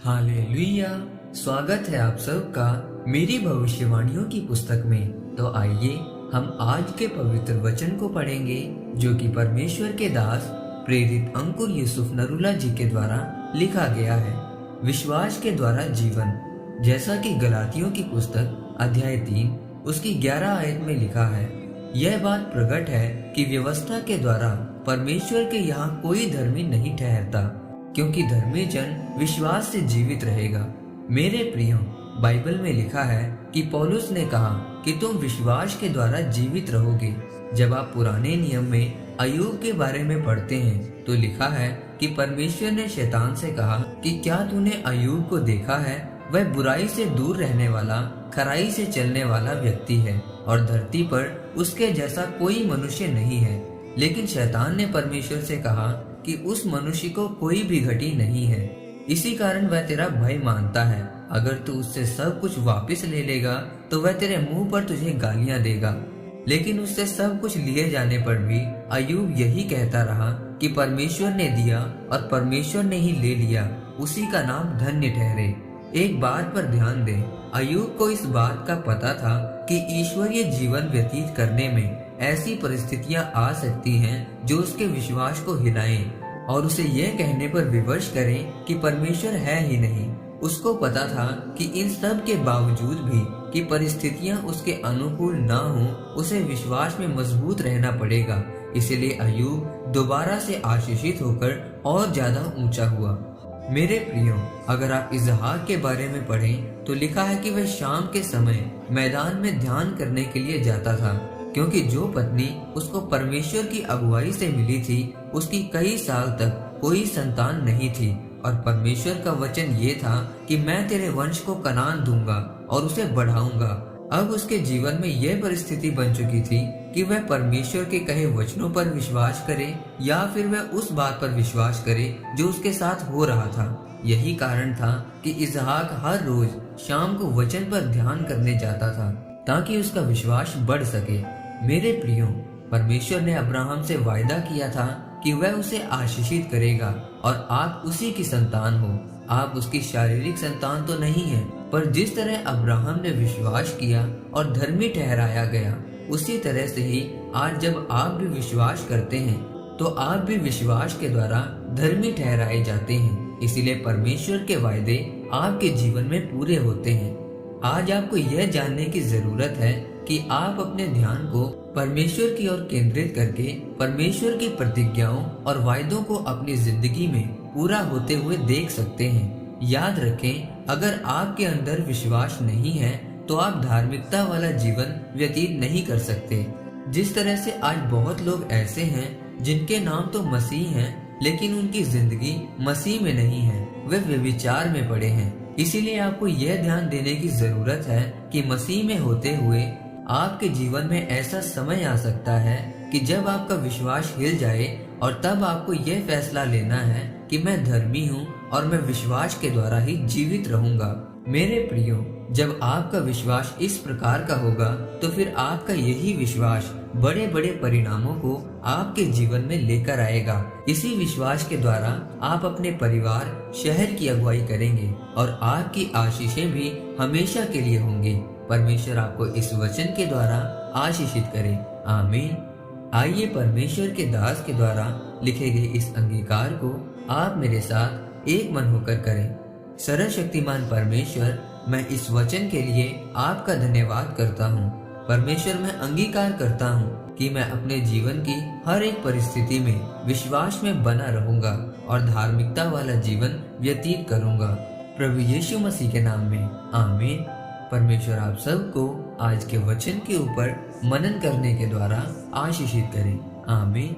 Hallelujah. स्वागत है आप सबका मेरी भविष्यवाणियों की पुस्तक में। तो आइए हम आज के पवित्र वचन को पढ़ेंगे जो कि परमेश्वर के दास प्रेरित अंकुर यूसुफ नरूला जी के द्वारा लिखा गया है। विश्वास के द्वारा जीवन, जैसा कि गलातियों की पुस्तक अध्याय 3 उसकी 11 आयत में लिखा है, यह बात प्रकट है कि व्यवस्था के द्वारा परमेश्वर के यहाँ कोई धर्मी नहीं ठहरता, क्योंकि धर्मी जन विश्वास से जीवित रहेगा। मेरे प्रियो, बाइबल में लिखा है कि पौलुस ने कहा कि तुम विश्वास के द्वारा जीवित रहोगे। जब आप पुराने नियम में अय्यूब के बारे में पढ़ते हैं तो लिखा है कि परमेश्वर ने शैतान से कहा कि क्या तूने अय्यूब को देखा है, वह बुराई से दूर रहने वाला, खराई से चलने वाला व्यक्ति है और धरती पर उसके जैसा कोई मनुष्य नहीं है। लेकिन शैतान ने परमेश्वर से कहा कि उस मनुष्य को कोई भी घटी नहीं है, इसी कारण वह तेरा भय मानता है। अगर तू उससे सब कुछ वापस ले लेगा तो वह तेरे मुंह पर तुझे गालियां देगा। लेकिन उससे सब कुछ लिए जाने पर भी अय्यूब यही कहता रहा कि परमेश्वर ने दिया और परमेश्वर ने ही ले लिया, उसी का नाम धन्य ठहरे। एक बात पर ध्यान दें, अय्यूब को इस बात का पता था कि ईश्वरीय जीवन व्यतीत करने में ऐसी परिस्थितियां आ सकती हैं जो उसके विश्वास को हिलाएं और उसे यह कहने पर विवश करें कि परमेश्वर है ही नहीं। उसको पता था कि इन सब के बावजूद भी कि परिस्थितियां उसके अनुकूल ना हो, उसे विश्वास में मजबूत रहना पड़ेगा। इसलिए अय्यूब दोबारा से आशीषित होकर और ज्यादा ऊंचा हुआ। मेरे प्रियो, अगर आप इसहाक के बारे में पढ़ें तो लिखा है कि वह शाम के समय मैदान में ध्यान करने के लिए जाता था, क्योंकि जो पत्नी उसको परमेश्वर की अगुवाई से मिली थी उसकी कई साल तक कोई संतान नहीं थी और परमेश्वर का वचन ये था कि मैं तेरे वंश को कनान दूंगा और उसे बढ़ाऊंगा। अब उसके जीवन में यह परिस्थिति बन चुकी थी कि वह परमेश्वर के कहे वचनों पर विश्वास करे या फिर वह उस बात पर विश्वास करे जो उसके साथ हो रहा था। यही कारण था कि इसहाक हर रोज शाम को वचन पर ध्यान करने जाता था ताकि उसका विश्वास बढ़ सके। मेरे प्रियो, परमेश्वर ने अब्राहम से वायदा किया था कि वह उसे आशीषित करेगा और आप उसी की संतान हो। आप उसकी शारीरिक संतान तो नहीं है, पर जिस तरह अब्राहम ने विश्वास किया और धर्मी ठहराया गया, उसी तरह से ही आज जब आप भी विश्वास करते हैं तो आप भी विश्वास के द्वारा धर्मी ठहराए जाते हैं। इसीलिए परमेश्वर के वायदे आपके जीवन में पूरे होते हैं। आज आपको यह जानने की जरूरत है कि आप अपने ध्यान को परमेश्वर की ओर केंद्रित करके परमेश्वर की प्रतिज्ञाओं और वायदों को अपनी जिंदगी में पूरा होते हुए देख सकते हैं। याद रखें, अगर आपके अंदर विश्वास नहीं है तो आप धार्मिकता वाला जीवन व्यतीत नहीं कर सकते। जिस तरह से आज बहुत लोग ऐसे हैं जिनके नाम तो मसीह हैं, लेकिन उनकी जिंदगी मसीह में नहीं है, वे व्यभिचार में पड़े हैं। इसीलिए आपको यह ध्यान देने की जरूरत है कि मसीह में होते हुए आपके जीवन में ऐसा समय आ सकता है कि जब आपका विश्वास हिल जाए और तब आपको यह फैसला लेना है कि मैं धर्मी हूँ और मैं विश्वास के द्वारा ही जीवित रहूंगा। मेरे प्रियो, जब आपका विश्वास इस प्रकार का होगा तो फिर आपका यही विश्वास बड़े बड़े परिणामों को आपके जीवन में लेकर आएगा। इसी विश्वास के द्वारा आप अपने परिवार, शहर की अगुवाई करेंगे और आपकी आशीषें भी हमेशा के लिए होंगी। परमेश्वर आपको इस वचन के द्वारा आशीषित करे। आमीन। आइए परमेश्वर के दास के द्वारा लिखे गए इस अंगीकार को आप मेरे साथ एक मन होकर करें। सर्वशक्तिमान परमेश्वर, मैं इस वचन के लिए आपका धन्यवाद करता हूँ। परमेश्वर, मैं अंगीकार करता हूँ कि मैं अपने जीवन की हर एक परिस्थिति में विश्वास में बना रहूंगा और धार्मिकता वाला जीवन व्यतीत करूंगा। प्रभु यीशु मसीह के नाम में आमीन। परमेश्वर आप सबको आज के वचन के ऊपर मनन करने के द्वारा आशीषित करें। आमीन।